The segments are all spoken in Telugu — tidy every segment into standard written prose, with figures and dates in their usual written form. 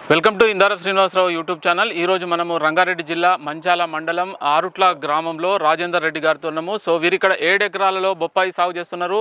Welcome to Indara Srinivasarao YouTube channel. ఈరోజు మనము రంగారెడ్డి జిల్లా మంచాల మండలం ఆరుట్ల గ్రామంలో రాజేందర్ రెడ్డి గారితో ఉన్నాము. సో వీరు ఇక్కడ 7 ఎకరాలలో బొప్పాయి సాగు చేస్తున్నారు.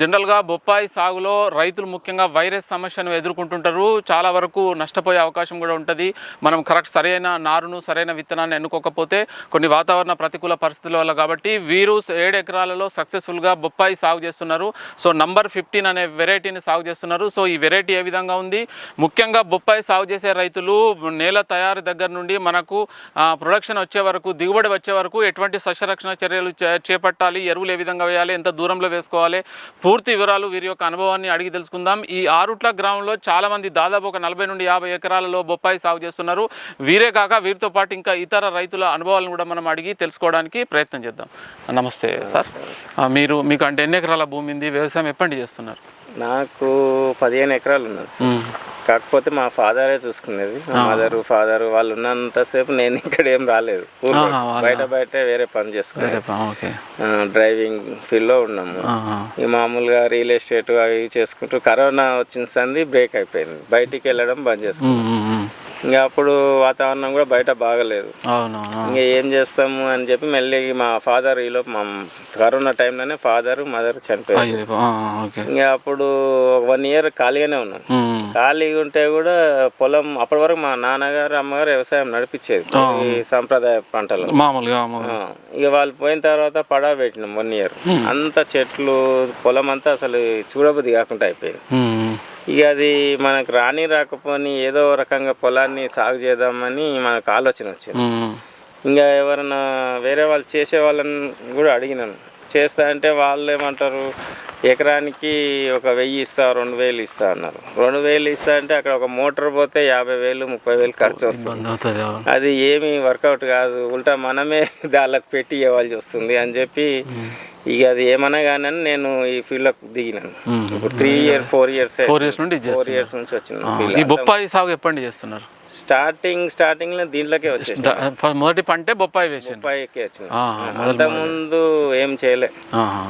జనరల్గా బొప్పాయి సాగులో రైతులు ముఖ్యంగా వైరస్ సమస్యను ఎదుర్కొంటుంటారు. చాలా వరకు నష్టపోయే అవకాశం కూడా ఉంటుంది. మనం కరెక్ట్ సరైన నారును సరైన విత్తనాన్ని ఎన్నుకోకపోతే కొన్ని వాతావరణ ప్రతికూల పరిస్థితుల వల్ల. కాబట్టి వీరు 7 ఎకరాలలో సక్సెస్ఫుల్గా బొప్పాయి సాగు చేస్తున్నారు. సో నంబర్ 15 అనే వెరైటీని సాగు చేస్తున్నారు. సో ఈ వెరైటీ ఏ విధంగా ఉంది, ముఖ్యంగా బొప్పాయి సాగు చేసే రైతులు నేల తయారు దగ్గర నుండి మనకు ప్రొడక్షన్ వచ్చే వరకు, దిగుబడి వచ్చే వరకు ఎటువంటి సస్యరక్షణ చర్యలు చేపట్టాలి, ఎరువులు ఏ విధంగా వేయాలి, ఎంత దూరంలో వేసుకోవాలి, పూర్తి వివరాలు వీరి యొక్క అనుభవాన్ని అడిగి తెలుసుకుందాం. ఈ ఆరుట్ల గ్రామంలో చాలామంది దాదాపు ఒక 40 నుండి 50 ఎకరాలలో బొప్పాయి సాగు చేస్తున్నారు. వీరే కాక వీరితో పాటు ఇంకా ఇతర రైతుల అనుభవాలను కూడా మనం అడిగి తెలుసుకోవడానికి ప్రయత్నం చేద్దాం. నమస్తే సార్, మీకు అంటే ఎన్ని ఎకరాల భూమి ఉంది, వ్యవసాయం ఎప్పటి చేస్తున్నారు? నాకు 15 ఎకరాలు ఉన్నది. కాకపోతే మా ఫాదరే చూసుకునేది. మా మదరు ఫాదరు వాళ్ళు ఉన్నంతసేపు నేను ఇక్కడ ఏం రాలేదు. బయట వేరే పని చేసుకున్నాను, డ్రైవింగ్ ఫీల్డ్లో ఉన్నాము. ఈ మామూలుగా రియల్ ఎస్టేట్ అవి చేసుకుంటూ కరోనా వచ్చిన సంది బ్రేక్ అయిపోయింది, బయటికి వెళ్ళడం బంద్ చేసుకున్నాం. ఇంకా అప్పుడు వాతావరణం కూడా బయట బాగలేదు. ఇంకా ఏం చేస్తాము అని చెప్పి మెల్లి మా ఫాదర్ ఈలో మా కరోనా టైంలోనే ఫాదర్ మదర్ చనిపోయారు. ఇంకా అప్పుడు 1 ఇయర్ ఖాళీగానే ఉన్నాం. ఖాళీగా ఉంటే కూడా పొలం అప్పటి వరకు మా నాన్నగారు అమ్మగారు వ్యవసాయం నడిపించేది ఈ సాంప్రదాయ పంటలు మామూలుగా. ఇక వాళ్ళు పోయిన తర్వాత పడవ పెట్టినాం 1 ఇయర్. అంత చెట్లు పొలం అంతా అసలు చూడబుద్ధి కాకుండా అయిపోయింది. ఇక అది మనకు రాకపోని ఏదో రకంగా పొలాన్ని సాగు చేద్దామని మనకు ఆలోచన వచ్చింది. ఇంకా ఎవరైనా వేరే వాళ్ళు చేసే వాళ్ళని కూడా అడిగినాను. చేస్తా అంటే వాళ్ళు ఏమంటారు, ఎకరానికి ఒక 1000 ఇస్తా, 2000 ఇస్తా అన్నారు. 2000 ఇస్తా అంటే అక్కడ ఒక మోటార్ పోతే 50,000 30,000 ఖర్చు వస్తుంది. అది ఏమీ వర్కౌట్ కాదు, ఉల్టా మనమే దానికి పెట్టి ఇవ్వాల్సి వస్తుంది అని చెప్పి ఇక అది ఏమన్నా కానీ నేను ఈ ఫీల్డ్లోకి దిగినాను. ఇప్పుడు 4 ఇయర్స్ నుంచి వచ్చిన. ఈ బొప్పాయి సాగు ఎప్పటి చేస్తున్నారు? స్టార్టింగ్ లో దీంట్లోకే వచ్చేసి మొదటి పంటే బొప్పాయి వేసి బొప్పాయికే వచ్చింది. అంతకుముందు ఏం చేయలే,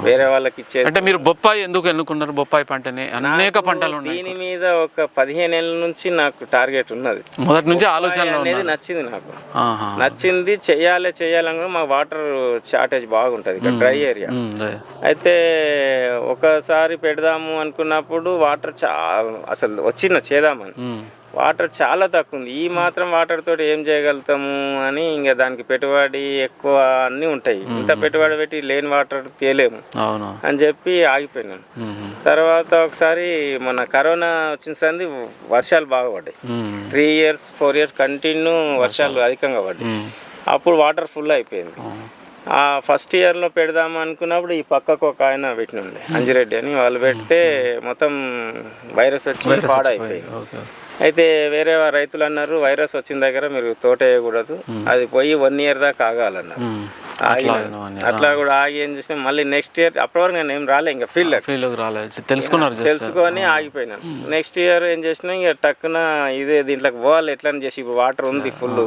వేరే వాళ్ళకి ఇచ్చేది. అంటే మీరు బొప్పాయి ఎందుకు ఎన్నుకున్నారు? బొప్పాయి పంటని అనేక పంటలు ఉన్నాయి, దీని మీద ఒక 15 ఏళ్ళ నుంచి నాకు టార్గెట్ ఉన్నది. మొదటి నుంచి ఆలోచన అనేది నచ్చింది నాకు, నచ్చింది చేయాలని. మా వాటర్ షార్టేజ్ బాగుంటది ఇక్కడ, డ్రై ఏరియా. అయితే ఒకసారి పెడదాము అనుకున్నప్పుడు వాటర్ అసలు చేద్దామని వాటర్ చాలా తక్కువ ఉంది. ఈ మాత్రం వాటర్ తోటి ఏం చేయగలుగుతాము అని ఇంకా దానికి పెట్టుబడి ఎక్కువ అన్నీ ఉంటాయి. ఇంత పెట్టుబడి పెట్టి లేని వాటర్ తేలేము అని చెప్పి ఆగిపోయినాను. తర్వాత ఒకసారి మన కరోనా వచ్చిన సంది వర్షాలు బాగా పడ్డాయి. 3 ఇయర్స్ 4 ఇయర్స్ కంటిన్యూ వర్షాలు అధికంగా పడ్డాయి. అప్పుడు వాటర్ ఫుల్ అయిపోయింది. ఆ ఫస్ట్ ఇయర్లో పెడదాము అనుకున్నప్పుడు ఈ పక్కకు ఒక ఆయన పెట్టినండి, అంజిరెడ్డి అని, వాళ్ళు పెడితే మొత్తం వైరస్ వచ్చి పాడైపోయింది. అయితే వేరే రైతులు అన్నారు, వైరస్ వచ్చిన దగ్గర మీరు తోట వేయకూడదు, అది పోయి 1 ఇయర్ దాకా ఆగాలన్నారు. అట్లా కూడా ఆగి ఏం చేసినా మళ్ళీ నెక్స్ట్ ఇయర్, అప్పటి వరకు నేను ఏం రాలే, ఇంకా తెలుసుకొని ఆగిపోయినాను. నెక్స్ట్ ఇయర్ ఏం చేసినా ఇక టక్కున ఇదే దీంట్లోకి పోవాలి ఎట్లా అని చేసి, ఇప్పుడు వాటర్ ఉంది ఫుల్,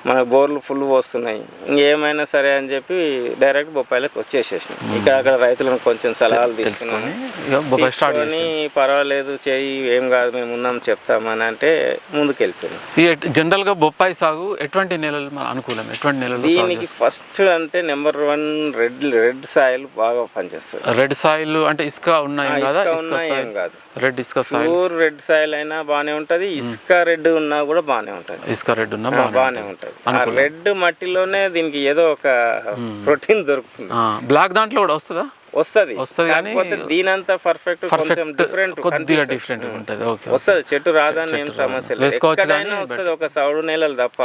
మన బోర్లు ఫుల్ పోస్తున్నాయి, ఇంకేమైనా సరే అని చెప్పి డైరెక్ట్ బొప్పాయిలకు వచ్చేసేసినాం. ఇక్కడ అక్కడ రైతులను కొంచెం సలహాలు తీసుకుని పర్వాలేదు చేయి, ఏం కాదు మేము ఉన్నాం చెప్తామని అంటే ముందుకు వెళ్ళిపోయినాం. జనరల్ గా బొప్పాయి సాగు ఎటువంటి నేలలు అనుకూలం, ఎటువంటి నేలలు? దీనికి ఫస్ట్ అంటే నెంబర్ 1 రెడ్ సాయిల్ బాగా పనిచేస్తుంది. రెడ్ సాయిల్ అంటే ఇసుక ఉన్నాయి కదా, రెడ్ ఇసుక సాయిల్, రెడ్ సాయిల్ అయినా బానే ఉంటది, ఇసుక రెడ్ ఉన్నా కూడా బానే ఉంటది. ఇసుక రెడ్ ఉన్నా బానే ఉంటది. రెడ్ మట్టిలోనే దీనికి ఏదో ఒక ప్రోటీన్ దొరుకుతుంది. బ్లాక్ దాంట్లో కూడా వస్తుందా? వస్తుంది కానీ దీనంతా పర్ఫెక్ట్ కొద్దిగా డిఫరెంట్ ఉంటుంది. వస్తుంది, చెట్టు రాదని ఏం సమస్య లేదు. వస్తుంది ఒక సౌడు నేలలు తప్ప,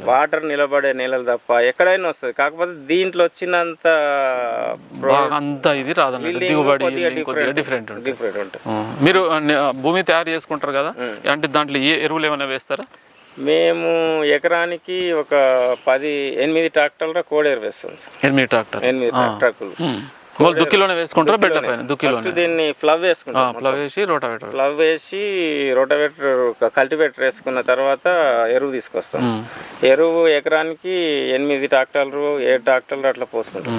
వాటర్ నిలబడే నేలలు తప్ప ఎక్కడైనా వస్తుంది. కాకపోతే దీంట్లో వచ్చినంత ఇది రాదన్నట్టు, దిగుబడి డిఫరెంట్ ఉంటుంది. మీరు భూమి తయారు చేసుకుంటారు కదా, అంటే దాంట్లో ఏ ఎరువులు ఏమైనా వేస్తారా? మేము ఎకరానికి ఒక 8 ట్రాక్టర్ల కోడేరు వేస్తాం సార్. 8 ట్రాక్టర్లు దుక్కిలోనే వేసుకుంటారా? బెడ్ల పైన దుక్కిలోనే దీన్ని ఫ్లవ్ వేసుకుంటాం. ఫ్లవ్ వేసి రోటావేటర్ కల్టివేటర్ వేసుకున్న తర్వాత ఎరువు తీసుకొస్తాం. ఎరువు ఎకరానికి 8 ట్రాక్టర్లు 7 ట్రాక్టర్లు అట్లా పోసుకుంటాం.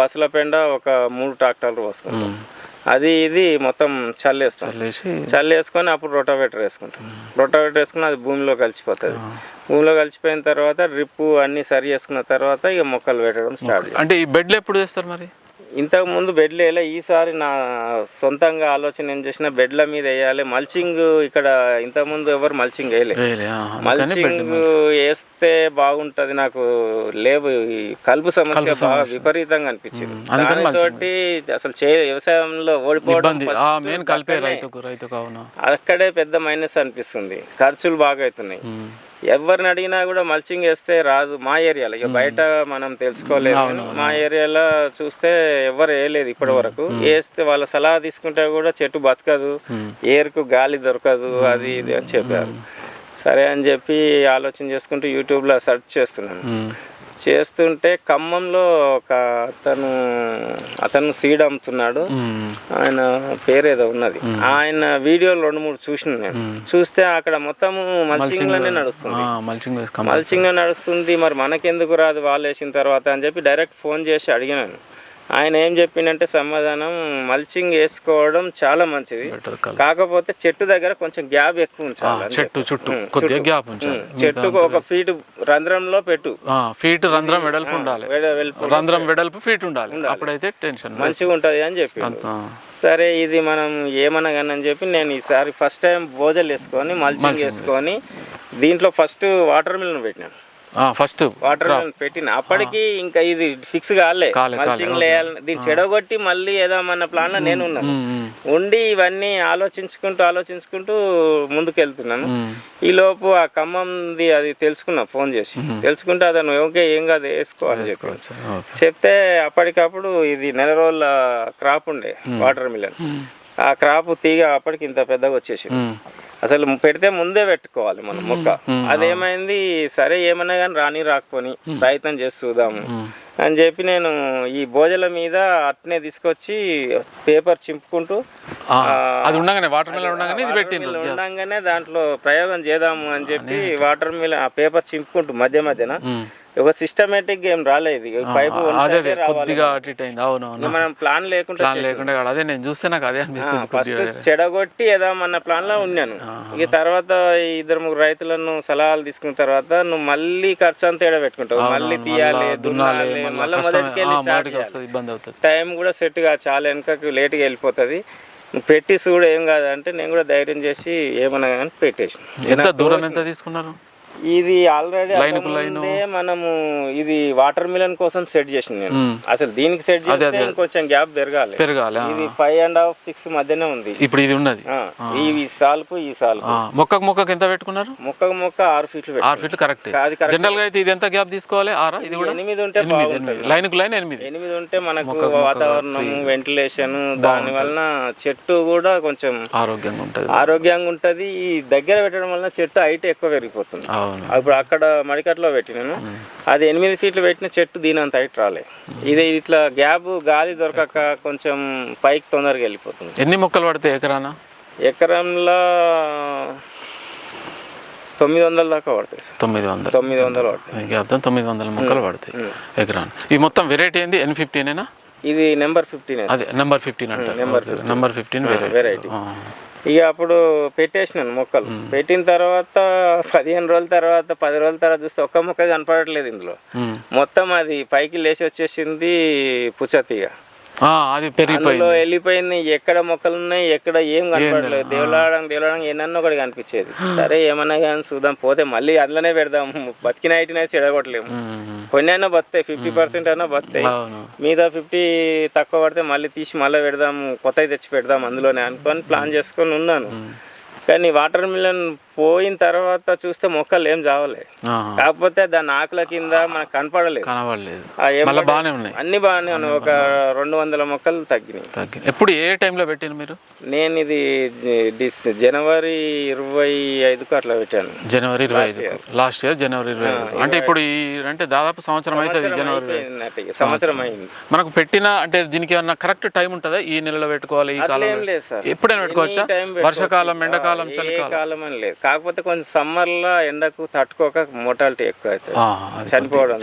పసుల పెండ ఒక 3 ట్రాక్టర్లు పోసుకుంటాం. అది ఇది మొత్తం చల్లేస్తాం. చల్లేసి చల్లేసుకొని అప్పుడు రొటావేటర్ వేసుకుంటాం. రొటావేటర్ వేసుకుని అది భూమిలో కలిసిపోతుంది. భూమిలో కలిసిపోయిన తర్వాత డ్రిప్ అన్నీ సరి చేసుకున్న తర్వాత ఇక మొక్కలు పెట్టడం స్టార్ట్ చేస్తాం. అంటే ఈ బెడ్లు ఎప్పుడు వేస్తారు మరి? ఇంతకు ముందు బెడ్లు వేయాలి. ఈసారి నా సొంతంగా ఆలోచన ఏం చేసిన బెడ్ల మీద వేయాలి. మల్చింగ్ ఇక్కడ ఇంతకుముందు ఎవరు మల్చింగ్ వేయలేదు. మల్చింగ్ వేస్తే బాగుంటది. నాకు లేవు ఈ కలుపు సమస్య బాగా విపరీతంగా అనిపించింది. దానితోటి అసలు వ్యవసాయంలో ఓడిపోవడం అక్కడే పెద్ద మైనస్ అనిపిస్తుంది. ఖర్చులు బాగా అవుతున్నాయి. ఎవరిని అడిగినా కూడా మల్చింగ్ వేస్తే రాదు మా ఏరియాలో. ఇక బయట మనం తెలుసుకోలేదు. మా ఏరియాలో చూస్తే ఎవరు వేయలేదు ఇప్పటి వరకు. వేస్తే వాళ్ళ సలహా తీసుకుంటే కూడా చెట్టు బతకదు, ఏరుకు గాలి దొరకదు, అది ఇది అని చెప్పారు. సరే అని చెప్పి ఆలోచన చేసుకుంటూ యూట్యూబ్లో సెర్చ్ చేస్తున్నాను. చేస్తుంటే ఖమ్మంలో ఒక అతను సీడ్ అమ్ముతున్నాడు. ఆయన పేరేదో ఉన్నది. ఆయన వీడియోలు 2-3 చూసిన నేను. చూస్తే అక్కడ మొత్తము మల్చింగ్ లోనే నడుస్తుంది. మల్చింగ్ లో నడుస్తుంది. మరి మనకెందుకు రాదు వాళ్ళు వేసిన తర్వాత అని చెప్పి డైరెక్ట్ ఫోన్ చేసి అడిగినాను. ఆయన ఏం చెప్పిండంటే సమాధానం, మల్చింగ్ వేసుకోవడం చాలా మంచిది, కాకపోతే చెట్టు దగ్గర కొంచెం గ్యాప్ ఎక్కువ ఉంచాలి. చెట్టుకు 1 ఫీట్ రంధ్రంలో పెట్టు. ఫీట్ రంధ్రం వెడల్పు ఉండాలి. రంధ్రం వెడల్పు ఫీట్ ఉండాలి. అప్పుడైతే టెన్షన్ మంచిగా ఉంటది అని చెప్పి. సరే ఇది మనం ఏమనగానని చెప్పి నేను ఈసారి ఫస్ట్ టైం బోజలు వేసుకొని మల్చింగ్ వేసుకొని దీంట్లో ఫస్ట్ వాటర్ మిలన్ పెట్టినాను. ఫస్ట్ వాటర్ పెట్టిన అప్పటికి ఇంకా ఇది ఫిక్స్ కాలే మల్చింగ్ వేయాలి. దీన్ని చెడగొట్టి మళ్ళీ ఏదామన్న ప్లాన్ లో నేను ఉన్నాను. ఉండి ఇవన్నీ ఆలోచించుకుంటూ ముందుకు వెళ్తున్నాను. ఈ లోపు ఆ ఖమ్మంది అది తెలుసుకున్నా, ఫోన్ చేసి తెలుసుకుంటే అతను ఓకే ఏం కాదు వేసుకోవాలని చెప్తే అప్పటికప్పుడు ఇది 4 రోజుల క్రాప్ ఉండే వాటర్ మిలన్. ఆ క్రాప్ తీగ అప్పటికి ఇంత పెద్దగా వచ్చేసి అసలు పెడితే ముందే పెట్టుకోవాలి మనం మొక్క. అదేమైంది, సరే ఏమన్నా కానీ రాకపోని ప్రయత్నం చేసి చూద్దాము అని చెప్పి నేను ఈ బోజల మీద అట్నే తీసుకొచ్చి పేపర్ చింపుకుంటూ ఉండగానే దాంట్లో ప్రయోగం చేద్దాము అని చెప్పి వాటర్ మిలన్ ఆ పేపర్ చింపుకుంటూ మధ్యన ఒక సిస్టమేటిక్ ఏం రాలేదు. పైపు మనం ప్లాన్ లేకుండా అదే నేను చూస్తే నాకు అదే అనిపిస్తుంది. ఫస్ట్ చెడగొట్టి ఏదామన్న ప్లాన్ లో ఉన్నాను. ఇక తర్వాత 2-3 రైతులను సలహాలు తీసుకున్న తర్వాత నువ్వు మళ్ళీ ఖర్చు అంతా పెట్టుకుంటావు, మళ్ళీ తీయాలి, దున్నాలి, మళ్ళీ మొదటికి వెళ్ళి టైం కూడా సెట్ గా చాలా వెనకకు లేట్గా వెళ్ళిపోతుంది. పెట్టేసి కూడా ఏం కాదంటే నేను కూడా ధైర్యం చేసి ఏమన్నా కానీ పెట్టేసి. ఎంత దూరం ఎంత తీసుకున్నారు? ఇది ఆల్రెడీ మనము ఇది వాటర్ మిలన్ కోసం సెట్ చేసింది నేను. అసలు దీనికి సెట్ చేస్తే కొంచెం గ్యాప్ పెరగాలి. ఇది 5.5-6 మధ్యనే ఉంది ఇప్పుడు. ఇది ఉన్నది ఈ సాల్కు ఈ సాల్కు. మొక్కకు ఎంత పెట్టుకున్నారు? మొక్క 6 ఫీట్లు. 6 ఫీట్లు కరెక్ట్. జనరల్ గా అయితే ఇది ఎంత గ్యాప్ తీసుకోవాలి? 6 ఇది కూడా 8 ఉంటే లైన్ కు లైన్ 8 ఉంటే మనకు వాతావరణం వెంటిలేషన్ దాని వలన చెట్టు కూడా కొంచెం ఆరోగ్యంగా ఉంటది. ఈ దగ్గర పెట్టడం వలన చెట్టు హైట్ ఎక్కువ పెరిగిపోతుంది. ఇప్పుడు అక్కడ మడికట్లో పెట్టినాను, అది 8 ఫీట్లు పెట్టిన చెట్టు దీని అంత హైట్ రాలే. ఇది ఇట్లా గ్యాప్ గాలి దొరకక కొంచెం పైకి తొందరగా వెళ్ళిపోతుంది. ఎన్ని మొక్కలు పడతాయి ఎకరానా? ఎకరంలో 900 దాకా పడతాయి. 900 పడతాయి. 900 మొక్కలు పడతాయి ఎకరాన్. ఈ మొత్తం వెరైటీ ఏంది? N15 ఇది నెంబర్ 15. అదే నెంబర్ 15 అంటారు. Number 15 variety. ఇక అప్పుడు పెట్టేసినాను మొక్కలు. పెట్టిన తర్వాత 15 రోజుల తర్వాత 10 రోజుల తర్వాత చూస్తే ఒక్క మొక్క కనపడట్లేదు ఇందులో. మొత్తం అది పైకి లేచి వచ్చేసింది పుచ్చతీగ. అది పెరిగిపోయింది, వెళ్ళిపోయింది. ఎక్కడ మొక్కలు ఉన్నాయి, ఎక్కడ ఏం కనపడలేదు. దేవులాడం ఏమన్నా ఒకటి కనిపించేది. సరే ఏమన్నా కానీ చూద్దాం, పోతే మళ్ళీ అందులోనే పెడదాం. బతికిన ఐటిని అయితే చెడగొట్టలేము. కొన్ని అయినా బతాయి, 50% అయినా బతాయి. మీద 50 తక్కువ పడితే మళ్ళీ తీసి మళ్ళీ పెడదాము, కొత్తవి తెచ్చి పెడదాం అందులోనే అనుకొని ప్లాన్ చేసుకొని ఉన్నాను. కానీ వాటర్ మిలన్ పోయిన తర్వాత చూస్తే మొక్కలు ఏం చావలే. కాకపోతే దాని ఆకుల కింద మనకు కనపడలేదు. అన్ని బాగానే ఉన్నాయి. ఒక 200 మొక్కలు తగ్గినాయి. ఎప్పుడు ఏ టైంలో పెట్టాను మీరు? నేను ఇది జనవరి 25కు అట్లా పెట్టాను. జనవరి 25 లాస్ట్ ఇయర్ జనవరి 25. అంటే ఇప్పుడు అంటే దాదాపు సంవత్సరం అవుతుంది. జనవరి సంవత్సరం అయింది మనకు పెట్టిన. అంటే దీనికి ఏమన్నా కరెక్ట్ టైం ఉంటుందా? ఈ నెలలో పెట్టుకోవాలి, ఈ కాలం ఎప్పుడైనా పెట్టుకోవచ్చా? వర్షాకాలం, ఎండాకాలం ఎండాకాలం చలికాలం కాలం అని లేదు, కాకపోతే కొంచెం సమ్మర్లో ఎండకు తట్టుకోక మోటాలిటీ ఎక్కువ అవుతుంది, చనిపోవడం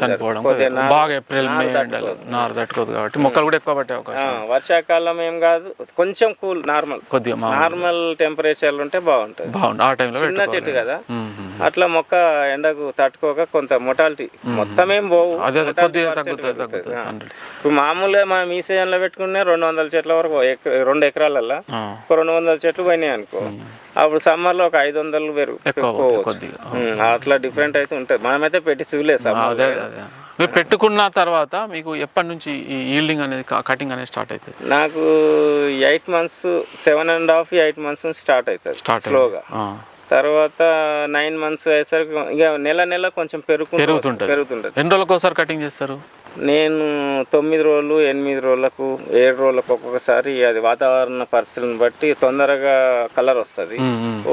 బాగా ఏప్రిల్ మే ఎండలు నారు తట్టుకోదు కాబట్టి మొక్కలు కూడా ఎక్కువ పట్టే అవకాశం. వర్షాకాలం ఏం కాదు, కొంచెం కూల్ కొద్దిగా నార్మల్ టెంపరేచర్లు ఉంటే బాగుంటుంది. ఆ టైంలో చిన్న చెట్టు కదా, అట్లా మొక్క ఎండకు తట్టుకోక కొంత మొటాలిటీ మొత్తం ఏం పోవు, ఇప్పుడు మామూలుగా మనం ఈ సీజన్లో పెట్టుకునే 200 చెట్ల వరకు 2 ఎకరాలల్లో 200 చెట్లు పోయినాయి అనుకో, అప్పుడు సమ్మర్లో ఒక 500 పెరుగుకోవచ్చు. అట్లా డిఫరెంట్ అయితే ఉంటుంది. మనమైతే పెట్టి చూడలేదు సార్. మీరు పెట్టుకున్న తర్వాత మీకు ఎప్పటి నుంచి ఈ ఈల్డింగ్ అనేది కటింగ్ అనేది స్టార్ట్ అవుతుంది? నాకు 8 months 7.5 8 months స్టార్ట్ అవుతుంది స్లోగా. తర్వాత 9 months అయ్యేసరికి ఇక నెల కొంచెం పెరుగుతుంటుంది. ఎన్ని రోజులకు ఒకసారి కటింగ్ చేస్తారు? నేను 9 రోజులు 8 రోజులకు 7 రోజులకు ఒక్కొక్కసారి, అది వాతావరణ పరిస్థితులను బట్టి తొందరగా కలర్ వస్తుంది,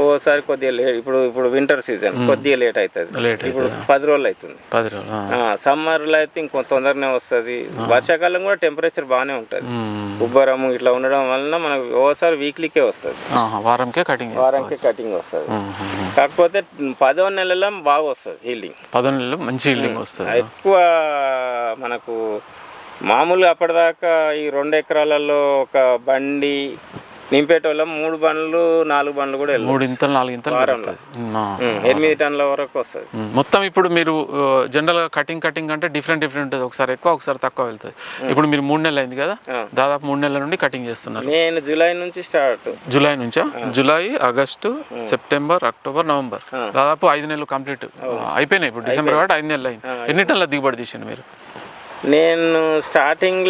ఓసారి కొద్దిగా లేట్. ఇప్పుడు వింటర్ సీజన్ కొద్దిగా లేట్ అవుతుంది, ఇప్పుడు 10 రోజులు అవుతుంది. సమ్మర్లో అయితే ఇంకో తొందరనే వస్తుంది. వర్షాకాలం కూడా టెంపరేచర్ బాగానే ఉంటుంది, ఉబ్బరము ఇట్లా ఉండడం వలన మనకు ఓసారి వీక్లీకే వస్తుంది, వారంకే కటింగ్ వస్తుంది. కాకపోతే 10వ నెలలో బాగా వస్తుంది హీల్డింగ్. 10వ నెలలో మంచి హీల్డింగ్ వస్తుంది. ఎక్కువ మనకు మామూలుగా అప్పటిదాకా ఈ 2 ఎకరాలలో ఒక బండి నింపేటోళ్ళం 3 బండ్లు 4 బండ్లు కూడా 3 ఇంతలు 4 ఇంతలు 8 టన్నుల వరకు వస్తుంది మొత్తం. ఇప్పుడు మీరు జనరల్గా కటింగ్ అంటే డిఫరెంట్ ఉంటుంది, ఒకసారి ఎక్కువ ఒకసారి తక్కువ వెళ్తుంది. ఇప్పుడు మీరు 3 నెలలు అయింది కదా, దాదాపు 3 నెలల నుండి కటింగ్ చేస్తున్నారు. నేను జూలై నుంచి స్టార్ట్. జూలై నుంచా? July, August, September, October, November, దాదాపు 5 నెలలు కంప్లీట్ అయిపోయినాయి. ఇప్పుడు డిసెంబర్ కాబట్టి 5 నెలలు అయింది. ఎన్ని టన్నుల దిగుబడి తీసిండు మీరు? నేను స్టార్టింగ్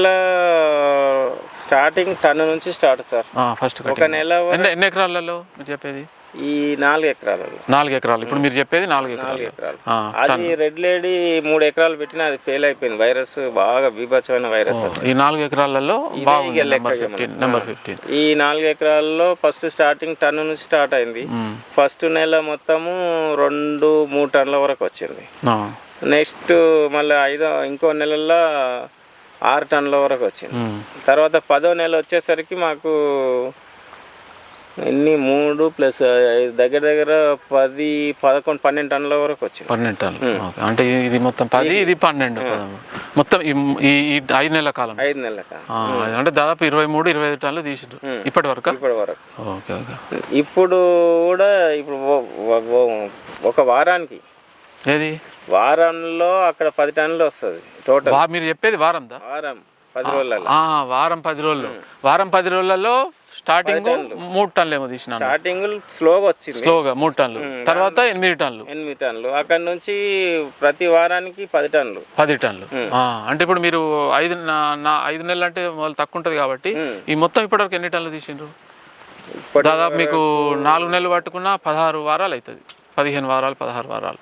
టన్ను నుంచి స్టార్ట్ సార్. ఫస్ట్ ఒక నెల. ఎన్ని ఎకరాలలో మీరు చెప్పేది? ఈ 4 ఎకరాలలో. 4 ఎకరాలు. ఇప్పుడు మీరు చెప్పేది 4 ఎకరాలు. అది రెడ్ లేడీ 3 ఎకరాలు పెట్టినా అది ఫెయిల్ అయిపోయింది, వైరస్ బాగా బీభత్సమైన వైరస్. ఈ 4 ఎకరాలలో నెంబర్ 15. ఈ 4 ఎకరాల్లో ఫస్ట్ స్టార్టింగ్ టన్ను నుంచి స్టార్ట్ అయింది. ఫస్ట్ నెల మొత్తము 2-3 టన్నుల వరకు వచ్చింది. నెక్స్ట్ మళ్ళీ ఇంకో నెలల్లో 6 టన్నుల వరకు వచ్చింది. తర్వాత 10వ నెల వచ్చేసరికి మాకు ఎన్ని 3 + 5 దగ్గర 10, 11, 12 టన్నుల వరకు వచ్చింది. 12 టన్నులు అంటే ఇది మొత్తం 10, ఇది 12, 13 మొత్తం ఈ 5 నెలల కాలం. 5 నెలల కాలం అంటే దాదాపు 23-25 టన్నులు తీసిండ్రు ఇప్పటి వరకు. ఓకే. ఇప్పుడు కూడా ఒక వారానికి వారంలో అక్కడ 10 టన్నులు వస్తుంది టోటల్. మీరు చెప్పేది వారం 10 రోజులలో. వారం 10 రోజులు. వారం 10 రోజులలో స్టార్టింగ్ 3 టన్నులు ఏమో తీసిన. స్టార్టింగ్ స్లోగా 3 టన్నులు, తర్వాత 8 టన్నులు. అక్కడ నుంచి ప్రతి వారానికి 10 టన్నులు. అంటే ఇప్పుడు మీరు 5 నెలలు అంటే వాళ్ళు తక్కువ ఉంటుంది కాబట్టి ఈ మొత్తం ఇప్పటివరకు ఎన్ని టన్నులు తీసిండ్రు? దాదాపు మీకు 4 నెలలు పట్టుకున్న 16 వారాలు అవుతుంది. 15 వారాలు 16 వారాలు.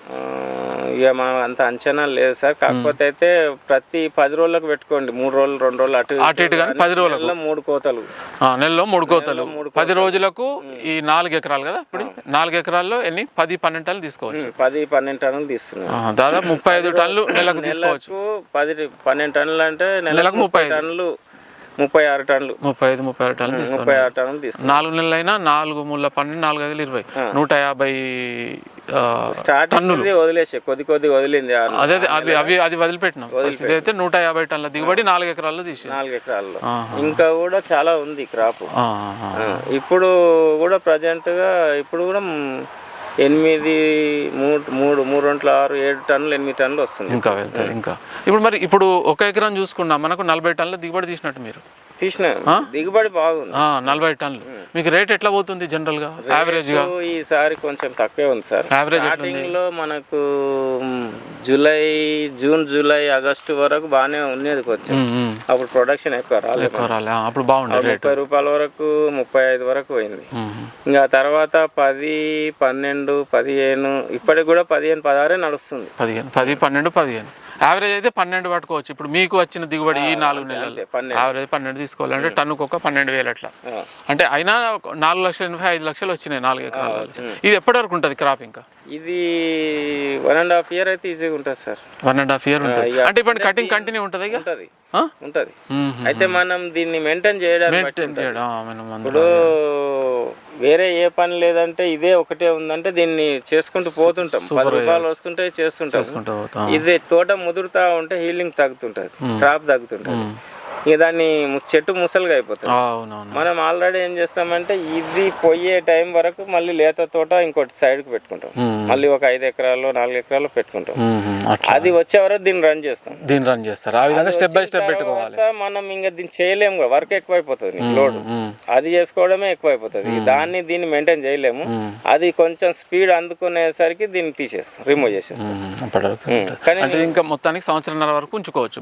ఇక మనం అంత అంచనా లేదు సార్. కాకపోతే అయితే ప్రతి 10 రోజులకు పెట్టుకోండి, 3 రోజులు 2 రోజులు అటు ఇటు కానీ 10 రోజులకు 3 కోతలు, నెలలో 3 కోతలు. 10 రోజులకు ఈ 4 ఎకరాలు కదా. ఇప్పుడు 4 ఎకరాల్లో ఎన్ని 10-12 టన్నులు తీసుకోవచ్చు. 10-12 టన్నులు తీస్తున్నాం. దాదాపు 35 టన్నులు నెలకు తీసుకోవచ్చు. 10-12 టన్నులు అంటే నెలకు 30 టన్నులు, 36 టన్నులు, 35-36 టన్నులు తీస్తాను. 4 నెలలు అయినా 4 × 12, 4 × 5 = 20, 150 టన్నులు వదిలేసి కొద్ది వదిలింది. అదే అది వదిలిపెట్టినాం. ఇదైతే 150 టన్నుల దిగుబడి 4 ఎకరాల్లో తీసి. 4 ఎకరాల్లో ఇంకా కూడా చాలా ఉంది క్రాప్. ఇప్పుడు కూడా ప్రజెంట్ గా ఇప్పుడు కూడా 8, 3, 3, 2, 6, 7 టన్నులు 8 టన్నులు వస్తుంది. ఇంకా వెళ్తుంది. ఇంకా ఇప్పుడు 1 ఎకరం చూసుకున్నా మనకు 40 టన్నుల దిగుబడి తీసినట్టు మీరు తీసిన దిగుబడి బాగుంది. 40 టన్నులు. మీకు రేట్ ఎట్లా పోతుంది జనరల్ గా యావరేజ్ గా? ఈసారి కొంచెం తక్కువే ఉంది సార్. స్టార్టింగ్ లో మనకు జూన్ జూలై ఆగస్టు వరకు బాగానే ఉండేది కొంచెం. అప్పుడు ప్రొడక్షన్ ఎక్కువ రాలేదు. అప్పుడు బాగుంది. 30 రూపాయల వరకు 35 వరకు పోయింది. ఇంకా తర్వాత 10, 12, 15 ఇప్పటికి కూడా 15, 16 నడుస్తుంది. 10, 12, 15 యావరేజ్ అయితే 12 పట్టుకోవచ్చు. ఇప్పుడు మీకు వచ్చిన దిగుబడి ఈ 4 నెలలు యావరేజ్ 12 తీసుకోవాలంటే టన్నుకు ఒక 12,000 అట్లా. అంటే అయినా 4,85,000 వచ్చినాయి 4 ఎకరాలు. ఇది ఎప్పటి వరకు ఉంటుంది క్రాప్? ఇంకా ఇది 1.5 year అయితే ఈజీగా ఉంటుంది సార్. 1.5 year ఉంటుంది. అంటే ఇప్పుడు కటింగ్ కంటిన్యూ ఉంటుంది ఇక ఉంటుంది ఉంటుంది. అయితే మనం దీన్ని మెయింటైన్ చేయడానికి ఇప్పుడు వేరే ఏ పని లేదంటే ఇదే ఒకటే ఉందంటే దీన్ని చేసుకుంటూ పోతుంటాం. 10 రూపాయలు వస్తుంటే చేస్తుంటాం. ఇది తోట ముదురుతా ఉంటే హీలింగ్ తగ్గుతుంటది, క్రాప్ తగ్గుతుంటది. ఇక దాన్ని చెట్టు ముసలుగా అయిపోతుంది. మనం ఆల్రెడీ ఏం చేస్తామంటే ఇది పోయే టైం వరకు మళ్ళీ లేత తోట ఇంకోటి సైడ్కి పెట్టుకుంటాం. మళ్ళీ ఒక 5 ఎకరాల్లో 4 ఎకరాల్లో పెట్టుకుంటాం. అది వచ్చే వరకు దీన్ని రన్ చేస్తారు. ఆ విధంగా స్టెప్ బై స్టెప్ పెట్టుకోవాలి. మనం ఇంకా దీన్ని చేయలేము కదా, వర్క్ ఎక్కువైపోతుంది, లోడ్ అది చేసుకోవడమే ఎక్కువైపోతుంది. దీన్ని మెయింటైన్ చేయలేము. అది కొంచెం స్పీడ్ అందుకునేసరికి దీన్ని తీసేస్తాం, రిమూవ్ చేసేస్తాం. కానీ ఇంకా మొత్తానికి సంవత్సరంన్నర వరకు ఉంచుకోవచ్చు.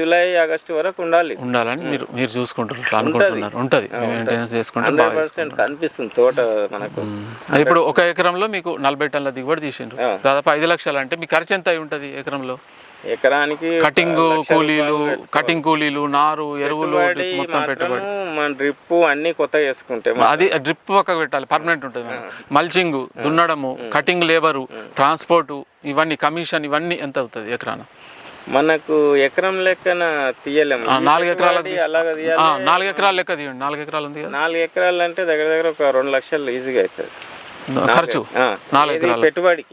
జూలై ఆగస్టు వరకు ఉండాలని మీరు చూసుకుంటున్నారు అనుకుంటున్నారు. ఉంటుంది మెయింటెనెన్స్ చేసుకుంటే 100% కనిపిస్తుంది తోట మనకు. ఇప్పుడు ఒక ఎకరంలో మీకు 40 టన్నుల దిగుబడి తీసిండ్రు. దాదాపు 5 లక్షలు. అంటే మీ ఖర్చు ఎంత అయి ఉంటుంది ఎకరంలో? ఎకరానికి కటింగ్ కూలీలు, నారు, ఎరువులు మొత్తం పెట్టుబడి, మన డ్రిప్ అన్ని కొత్తగా వేసుకుంటే అది డ్రిప్ పక్కకు పెట్టాలి, పర్మనెంట్ ఉంటుంది. మల్చింగ్, దున్నడము, కటింగ్ లేబరు, ట్రాన్స్పోర్ట్, ఇవన్నీ కమిషన్, ఇవన్నీ ఎంత అవుతుంది ఎకరాన? మనకు ఎకరం లెక్కన తీయలేము. 4 ఎకరాల లెక్క తీయండి. 4 ఎకరాలు ఉంది కదా. 4 ఎకరాలు అంటే దగ్గర ఒక 2 లక్షలు ఈజీగా అవుతుంది ఖర్చు. 4 ఎకరాలు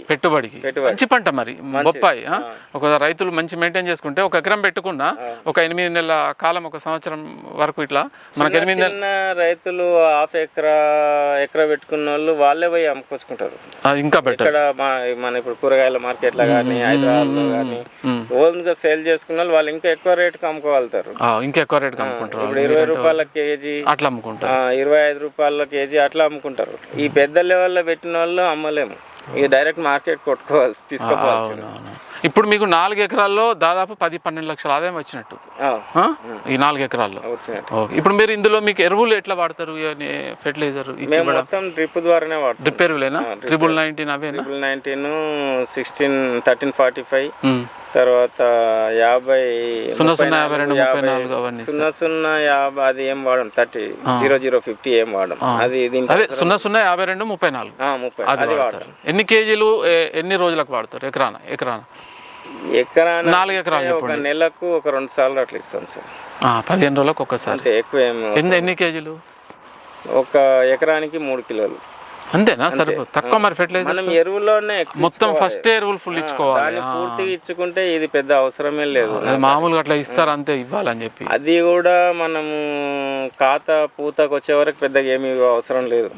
పెట్టుబడికి మంచి పంట. మరి బొప్పాయి ఒక రైతులు మంచి మెయింటైన్ చేసుకుంటే ఒక ఎకరం పెట్టుకున్నా ఒక 8 నెలల కాలం, ఒక సంవత్సరం వరకు ఇట్లా మనకు 8 నెలల రైతులు హాఫ్ ఎకరా పెట్టుకున్న వాళ్ళు వాళ్ళే పోయి అమ్ముకొచ్చుకుంటారు. ఇంకా బెటర్. ఇక్కడ మన ఇప్పుడు కూరగాయల మార్కెట్లో కానీ హైదరాబాద్లో కానీ ఓన్ గా సేల్ చేసుకున్న వాళ్ళు ఇంకా ఎక్కువ రేటుకి అమ్ముకోగలుగుతారు. ఇంకా ఎక్కువ రేటుకి అమ్ముకుంటారు. ఇప్పుడు 20 రూపాయల కేజీ అట్లా అమ్ముకుంటారు, 25 రూపాయల కేజీ అట్లా అమ్ముకుంటారు. ఈ పెద్ద లెవెల్లో పెట్టిన వాళ్ళు అమ్మలేము, ఇక డైరెక్ట్ మార్కెట్ తీసుకోవాలి. ఇప్పుడు మీకు 4 ఎకరాల్లో దాదాపు 10-12 లక్షల ఆదాయం వచ్చినట్టు ఈ 4 ఎకరాల్లో. ఇప్పుడు మీరు ఇందులో మీకు ఎరువులు ఎట్లా వాడతారు? ఫెర్టిలైజర్ డ్రిప్ ద్వారానే వాడతారు. డ్రిప్ ఎరువులేనా? 19 అవే 19, 16, 1345, తర్వాత 50, 0052, అవన్నీ 0050 అది ఏం వాడడం, 0050 ఏం వాడడం. అది 0052, 34 అది వాడతారు. ఎన్ని కేజీలు ఎన్ని రోజులకు వాడతారు ఎకరాన? 4 ఎకరాలు ఒక నెలకు ఒక 2 సార్లు అట్లా ఇస్తాం సార్. 15 రోజులకు ఒకసారి. ఎక్కువ ఎన్ని కేజీలు? ఒక ఎకరానికి 3 కిలోలు అంతేనా? సరిపోదు, తక్కువ. మరి ఫెర్టిలైజర్ ఎరువులోనే మొత్తం ఫస్ట్ ఎరువులు ఫుల్ ఇచ్చుకోవాలి. పూర్తిగా ఇచ్చుకుంటే ఇది పెద్ద అవసరమే లేదు. మామూలుగా అట్లా ఇస్తారు అంతే, ఇవ్వాలని చెప్పి. అది కూడా మనము పూతకు వచ్చే వరకు పెద్దగా ఏమి అవసరం లేదు.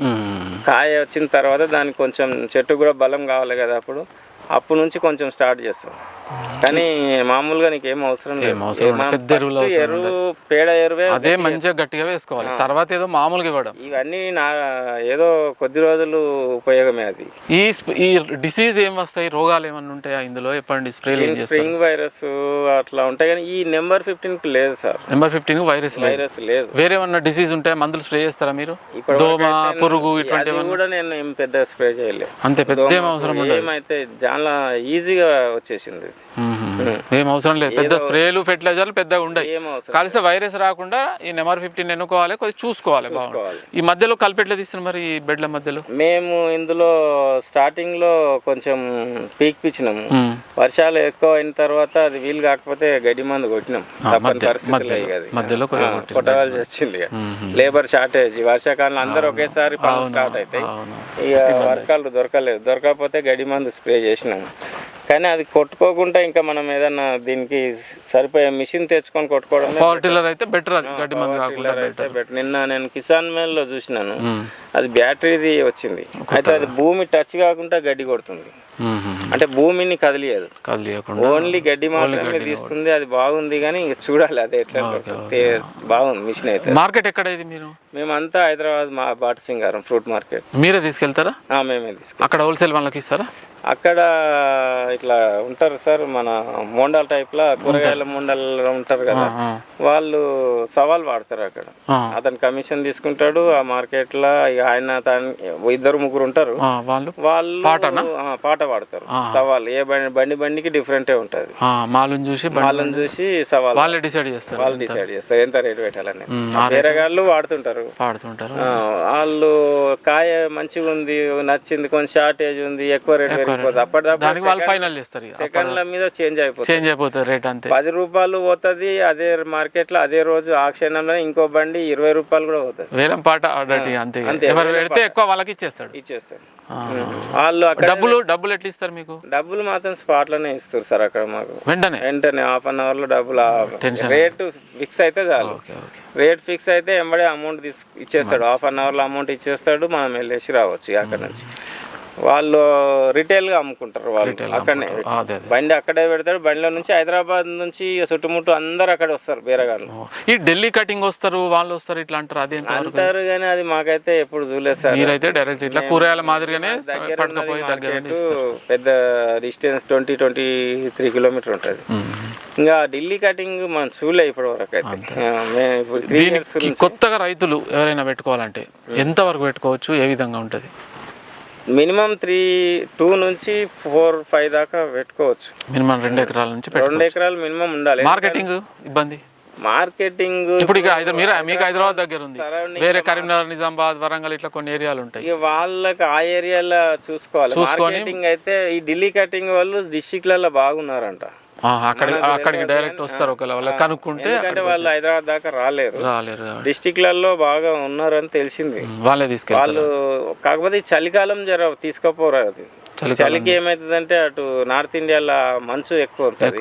కాయ వచ్చిన తర్వాత దానికి కొంచెం చెట్టు కూడా బలం కావాలి కదా, అప్పుడు నుంచి కొంచెం స్టార్ట్ చేస్తాం. కానీ మామూలుగా నీకు ఏం అవసరం లేదు. పెద్ద ఎరువు, పేడ ఎరువే అదే మంచిగా గట్టిగా వేసుకోవాలి. తర్వాత ఏదో మామూలుగా ఇవ్వడం, ఇవన్నీ ఏదో కొద్ది రోజులు ఉపయోగమే. అది ఈ డిసీజ్ ఏం వస్తాయి, రోగాలు ఏమన్నా ఉంటాయా ఇందులో? చెప్పండి. స్ప్రింగ్ వైరస్ అట్లా ఉంటాయి, కానీ ఈ నెంబర్ 15 లేదు సార్. నెంబర్ 15 వైరస్ లేదు. వేరే ఏమన్నా డిసీజ్ ఉంటాయా? మందులు స్ప్రే చేస్తారా మీరు? దోమ, పురుగు ఇటువంటి కూడా నేను ఏం పెద్ద స్ప్రే చేయలేదు. అంతే, పెద్ద ఏం అవసరం ఉండదు. ఏమైతే చాలా ఈజీగా వచ్చేసింది. ఏం అవసరం లేదు. పెద్ద స్ప్రేలు, ఫెర్టిలైజర్లు పెద్దగా ఉండవు. కలిసి వైరస్ రాకుండా ఈ నెంబర్ 15 ఎన్నుకోవాలి, కొద్దిగా చూసుకోవాలి. ఈ మధ్యలో కలిపెట్లా తీస్తున్నారు మరి ఈ బెడ్ల మధ్యలో? మేము ఇందులో స్టార్టింగ్ లో కొంచెం పీక్ పిచ్చినాము. వర్షాలు ఎక్కువ అయిన తర్వాత అది వీలు కాకపోతే గడ్డి మందు కొట్టినాం. తప్పని పరిస్థితుల్లో కొట్టవలసి వచ్చింది. లేబర్ షార్టేజ్, వర్షాకాలంలో అందరూ ఒకేసారి పనులు స్టార్ట్ అవుతాయి. ఇక వర్కాలు దొరకకపోతే గడ్డి మందు స్ప్రే చేసినాము. కానీ అది కొట్టుకోకుండా ఇంకా మనం ఏదన్నా దీనికి సరిపోయే మిషన్ తెచ్చుకొని కొట్టుకోవడం. పవర్ టిల్లర్ అయితే బెటర్, అది గడ్డి మందు కాకుండా బెటర్. నిన్న నేను కిసాన్ మేల్ లో చూసినాను, అది బ్యాటరీది వచ్చింది. అయితే అది భూమి టచ్ కాకుండా గడ్డి కొడుతుంది. అంటే భూమిని కదిలియకుండా ఓన్లీ గడ్డి మాత్రమే తీస్తుంది. అది బాగుంది, కానీ ఇంకా చూడాలి అది ఎట్లా. బాగుంది మిషన్ అయితే. మార్కెట్ ఎక్కడ ఇది? మేమంతా హైదరాబాద్ బాట సింగారం ఫ్రూట్ మార్కెట్. మీరే తీసుకెళ్తారా? మేమే తీసుకెళ్తాం. అక్కడ హోల్సేల్ వాళ్ళకి ఇస్తారా? అక్కడ ఇట్లా ఉంటారు సార్, మన మోండాల్ టైప్ లా కూరగాయల మోండాల్ ఉంటారు కదా, వాళ్ళు సవాల్ వాడతారు. అక్కడ అతను కమిషన్ తీసుకుంటాడు. ఆ మార్కెట్ లో ఆయన 2-3 ఉంటారు. వాళ్ళు పాట వాడతారు. సవాల్ ఏ బండికి డిఫరెంటే ఉంటుంది. మాలను చూసి సవాల్ వాళ్ళే డిసైడ్ చేస్తారు, ఎంత రేటు పెట్టాలని. వేరే వాళ్ళు వాడుతుంటారు. వాళ్ళు కాయ మంచిగా ఉంది, నచ్చింది, కొంచెం షార్టేజ్ ఉంది, ఎక్కువ రేట్ పెరిగిపోతుంది. అప్పటిదప్పుడు ఫైనల్ చేస్తారు, సెకండ్ల మీద చేంజ్ అయిపోతుంది రేట్. అంతే 10 రూపాయలు పోతుంది. అదే మార్కెట్ లో అదే రోజు ఆ క్షణంలో ఇంకో బండి 20 రూపాయలు కూడా పోతుంది. వేలం పాట అంతే. ఎవరు పెడితే ఎక్కువ వాళ్ళకి ఇచ్చేస్తాడు. వాళ్ళు డబ్బులు ఎట్లా ఇస్తారు మీకు? డబ్బులు మాత్రం స్పాట్ లోనే ఇస్తారు సార్. అక్కడ మాకు వెంటనే హాఫ్ అన్ అవర్ లో డబ్బులు. రేటు ఫిక్స్ అయితే చాలు. రేట్ ఫిక్స్ అయితే ఎంబడే అమౌంట్ ఇచ్చేస్తాడు. హాఫ్ అన్ అవర్ లో అమౌంట్ ఇచ్చేస్తాడు. మనం వెళ్ళేసి రావచ్చు అక్కడ నుంచి. వాళ్ళు రిటైల్ గా అమ్ముకుంటారు. వాళ్ళు అక్కడనే బండి అక్కడే పెడతాడు. బండిలో నుంచి హైదరాబాద్ నుంచి చుట్టుముట్టు అందరు అక్కడ వస్తారు బేరగాళ్ళు. ఈ ఢిల్లీ కటింగ్ వస్తారు, వాళ్ళు వస్తారు ఇట్లా అంటారు. అది అంటారు కానీ అది మాకైతే ఎప్పుడు చూడలేదు సార్. మీరైతే డైరెక్ట్ ఇట్లా కూరగాయల మాదిరిగానే పెద్ద డిస్టెన్స్ 20-23 కిలోమీటర్ ఉంటుంది. ఇంకా ఢిల్లీ కటింగ్ మనం చూడలే ఇప్పటి వరకు అయితే. కొత్తగా రైతులు ఎవరైనా పెట్టుకోవాలంటే ఎంత వరకు పెట్టుకోవచ్చు, ఏ విధంగా ఉంటుంది? మినిమం 2 నుంచి 4-5 దాకా పెట్టుకోవచ్చు. మినిమం 2 ఎకరాల నుంచి 2 ఎకరాలు మినిమం ఉండాలి. మార్కెటింగ్ ఇబ్బంది. ఇప్పుడు ఇక్కడ మీకు హైదరాబాద్ దగ్గర ఉంది, వేరే కరీంనగర్, నిజామాబాద్, వరంగల్ ఇట్లా కొన్ని ఏరియాలు ఉంటాయి. వాళ్ళకి ఆ ఏరియాలో చూసుకోవాలి. మార్కెటింగ్ అయితే ఈ ఢిల్లీ కటింగ్ వాళ్ళు డిస్ట్రిక్ట్లలో బాగున్నారంట. అక్కడికి డైరెక్ట్ వస్తారు ఒకవేళ కనుక్కుంటే. వాళ్ళు హైదరాబాద్ దాకా రాలేరు. డిస్ట్రిక్ట్లలో బాగా ఉన్నారని తెలిసింది. వాళ్ళే తీసుకెళ్ళి వాళ్ళు. కాకపోతే చలికాలం జర తీసుకోపోరు. అది చలికి ఏమైతుందంటే అటు నార్త్ ఇండియాలో మంచు ఎక్కువ ఉంటుంది.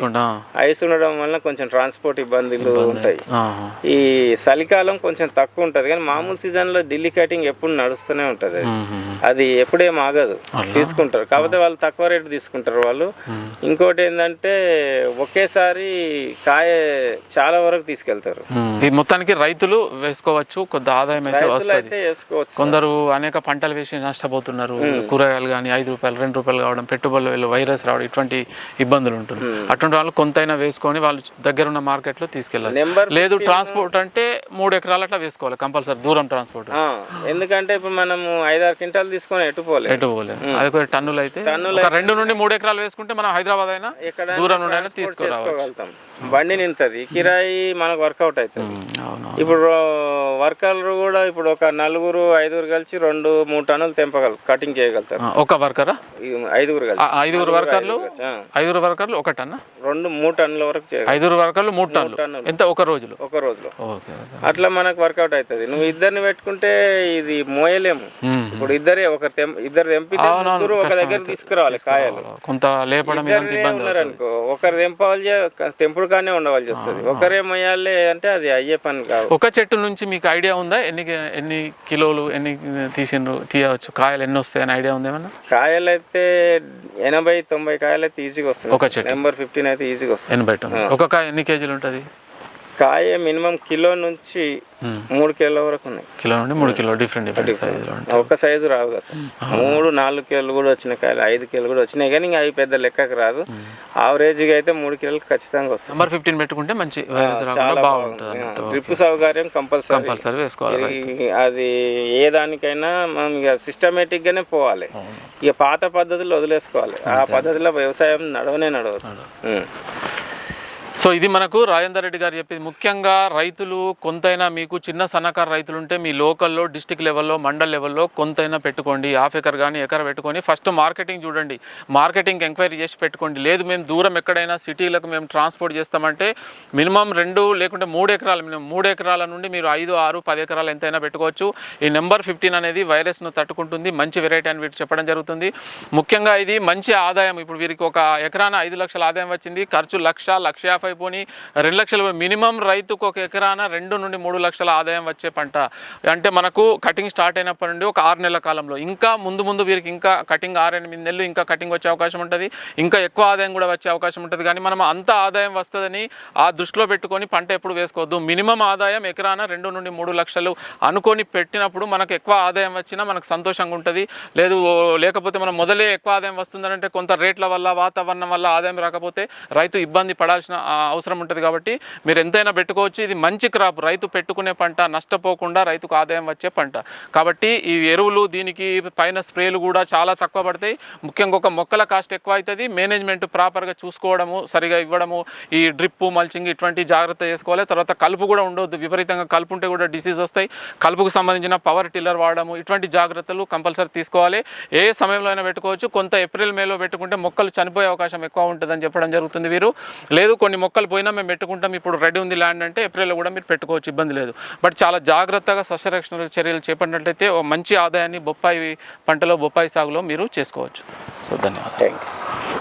ఐస్ ఉండడం వల్ల కొంచెం ట్రాన్స్పోర్ట్ ఇబ్బందులు ఉంటాయి. ఈ చలికాలం కొంచెం తక్కువ ఉంటది. కానీ మామూలు సీజన్ లో ఢిల్లీ కటింగ్ ఎప్పుడు నడుస్తూనే ఉంటది. అది ఎప్పుడేం ఆగదు, తీసుకుంటారు. కాకపోతే వాళ్ళు తక్కువ రేటు తీసుకుంటారు వాళ్ళు. ఇంకోటి ఏంటంటే ఒకేసారి కాయ చాలా వరకు తీసుకెళ్తారు. మొత్తానికి రైతులు వేసుకోవచ్చు, కొంత ఆదాయం అయితే వస్తుంది. కొందరు అనేక పంటలు వేసి నష్టపోతున్నారు. కూరగాయలు కానీ 5 రూపాయలు 2 రూపాయలు కావడం, పెట్టుబడులు వైరస్ రావడం, ఇటువంటి ఇబ్బందులు ఉంటుంది. అటువంటి వాళ్ళు కొంతైనా వేసుకొని వాళ్ళు దగ్గర ఉన్న మార్కెట్లో తీసుకెళ్ళాలి. లేదు ట్రాన్స్పోర్ట్ అంటే 3 ఎకరాలు అట్లా వేసుకోవాలి కంపల్సరీ, దూరం ట్రాన్స్పోర్ట్. ఎందుకంటే ఇప్పుడు మనం 5-6 క్వింటాలు తీసుకొని ఎటు పోలేదు. అది ఒక టన్నులు అయితే 2 నుండి 3 ఎకరాలు వేసుకుంటే మనం హైదరాబాద్ అయినా దూరం నుండి అయినా తీసుకోగలుగుతాం. బండి నింతది, కిరాయి మనకు వర్కౌట్ అవుతుంది. ఇప్పుడు వర్కర్లు కూడా ఇప్పుడు ఒక 4-5 కలిసి 2-3 టన్నులు తెంపగలరు, కటింగ్ చేయగలుగుతారు. ఒక వర్కరా? 5 కలిసి 5 వర్కర్లు 1 టన్నా 2-3 టన్నుల వరకు 5 వర్కర్లు 3 టన్నులు ఎంత ఒక రోజులో? అట్లా మనకు వర్కౌట్ అవుతుంది. నువ్వు ఇద్దరిని పెట్టుకుంటే ఇది మోయలేము. ఇప్పుడు ఇద్దరు తెంపితే ఒక దగ్గర తీసుకురావాలి కాయలు. కొంత లేపడం అనుకో, ఒకరు తెంపుడు కానీ ఉండవలసి వస్తుంది. ఒకరే మొయ్యాలి అంటే అది అయ్యే పని కాదు. ఒక చెట్టు నుంచి మీకు ఐడియా ఉందా ఎన్ని కిలోలు తీయవచ్చు, కాయలు ఎన్ని వస్తాయి అని ఐడియా ఉందా ఏమన్నా? కాయలు అయితే 80-90 కాయలు అయితే ఈజీగా వస్తుంది. ఒక చెట్టు నెంబర్ 15 అయితే ఈజీగా వస్తుంది. 80 ఒక కాయ ఎన్ని కేజీలు ఉంటుంది? కాయ మినిమం కిలో నుంచి 3 కిలోల వరకు ఉన్నాయి. కిలో నుండి 3 కిలో డిఫరెంట్ సైజులో. ఒక సైజు రావు కదా సార్. 3-4 కిలోలు కూడా వచ్చిన కాయలు, 5 కిలోలు కూడా వచ్చినాయి. కానీ అవి పెద్ద లెక్కకు రాదు. యావరేజ్గా అయితే 3 కిలోలు ఖచ్చితంగా వస్తుంది. నెంబర్ 15 పెట్టుకుంటే మంచి బాగుంటుంది. డ్రిప్ సౌకర్యం కంపల్సరీ వేసుకోవాలి. అది ఏ దానికైనా మనం ఇక సిస్టమేటిక్ గానే పోవాలి. ఇక పాత పద్ధతులు వదిలేసుకోవాలి. ఆ పద్ధతిలో వ్యవసాయం నడవదు. సో ఇది మనకు రాజేందర్ రెడ్డి గారు చెప్పేది. ముఖ్యంగా రైతులు కొంతైనా, మీకు చిన్న సన్నకారు రైతులు ఉంటే మీ లోకల్లో, డిస్టిక్ లెవెల్లో, మండల్ లెవెల్లో కొంతైనా పెట్టుకోండి. హాఫ్ ఎకర్ కానీ ఎకర పెట్టుకొని ఫస్ట్ మార్కెటింగ్ చూడండి. మార్కెటింగ్ ఎంక్వైరీ చేసి పెట్టుకోండి. లేదు మేము దూరం ఎక్కడైనా సిటీలకు మేము ట్రాన్స్పోర్ట్ చేస్తామంటే మినిమం 2 లేకుంటే 3 ఎకరాలు, మినిమం 3 ఎకరాల నుండి మీరు 5, 6, 10 ఎకరాలు ఎంతైనా పెట్టుకోవచ్చు. ఈ నెంబర్ 15 అనేది వైరస్ను తట్టుకుంటుంది. మంచి వెరైటీ అని వీటి చెప్పడం జరుగుతుంది. ముఖ్యంగా ఇది మంచి ఆదాయం. ఇప్పుడు వీరికి ఒక ఎకరాన 5 లక్షల ఆదాయం వచ్చింది. ఖర్చు 1,50,000 పోని 2 లక్షలు. మినిమం రైతుకు ఒక ఎకరాన 2 నుండి 3 లక్షల ఆదాయం వచ్చే పంట. అంటే మనకు కటింగ్ స్టార్ట్ అయినప్పటి నుండి ఒక 6 నెలల కాలంలో, ఇంకా ముందు వీరికి ఇంకా కటింగ్ 6-8 నెలలు ఇంకా కటింగ్ వచ్చే అవకాశం ఉంటుంది. ఇంకా ఎక్కువ ఆదాయం కూడా వచ్చే అవకాశం ఉంటుంది. కానీ మనం అంత ఆదాయం వస్తుందని ఆ దృష్టిలో పెట్టుకొని పంట ఎప్పుడు వేసుకోవద్దు. మినిమం ఆదాయం ఎకరాన 2 నుండి 3 లక్షలు అనుకొని పెట్టినప్పుడు మనకు ఎక్కువ ఆదాయం వచ్చినా మనకు సంతోషంగా ఉంటుంది. లేకపోతే మనం మొదలే ఎక్కువ ఆదాయం వస్తుందంటే కొంత రేట్ల వల్ల, వాతావరణం వల్ల ఆదాయం రాకపోతే రైతు ఇబ్బంది పడాల్సిన అవసరం ఉంటుంది కాబట్టి మీరు ఎంతైనా పెట్టుకోవచ్చు. ఇది మంచి క్రాప్, రైతు పెట్టుకునే పంట, నష్టపోకుండా రైతుకు ఆదాయం వచ్చే పంట కాబట్టి ఈ ఎరువులు దీనికి పైన స్ప్రేలు కూడా చాలా తక్కువ పడతాయి. ముఖ్యంగా ఒక మొక్కల కాస్ట్ ఎక్కువ అవుతుంది. మేనేజ్మెంట్ ప్రాపర్గా చూసుకోవడము, సరిగా ఇవ్వడము, ఈ డ్రిప్ మల్చింగ్ ఇటువంటి జాగ్రత్త చేసుకోవాలి. తర్వాత కలుపు కూడా ఉండవద్దు, విపరీతంగా కలుపు ఉంటే కూడా డిసీజ్ వస్తాయి. కలుపుకు సంబంధించిన పవర్ టిల్లర్ వాడము, ఇటువంటి జాగ్రత్తలు కంపల్సరీ తీసుకోవాలి. ఏ సమయంలో అయినా పెట్టుకోవచ్చు. కొంత ఏప్రిల్ మేలో పెట్టుకుంటే మొక్కలు చనిపోయే అవకాశం ఎక్కువ ఉంటుందని చెప్పడం జరుగుతుంది. వీరు లేదు కొన్ని మొక్కలు పోయినా మేము పెట్టుకుంటాం, ఇప్పుడు రెడీ ఉంది ల్యాండ్ అంటే ఏప్రిల్లో కూడా మీరు పెట్టుకోవచ్చు, ఇబ్బంది లేదు. బట్ చాలా జాగ్రత్తగా సస్యరక్షణ చర్యలు చేపట్టినట్లయితే మంచి ఆదాయాన్ని బొప్పాయి పంటలో, బొప్పాయి సాగులో మీరు చేసుకోవచ్చు. సో ధన్యవాదాలు.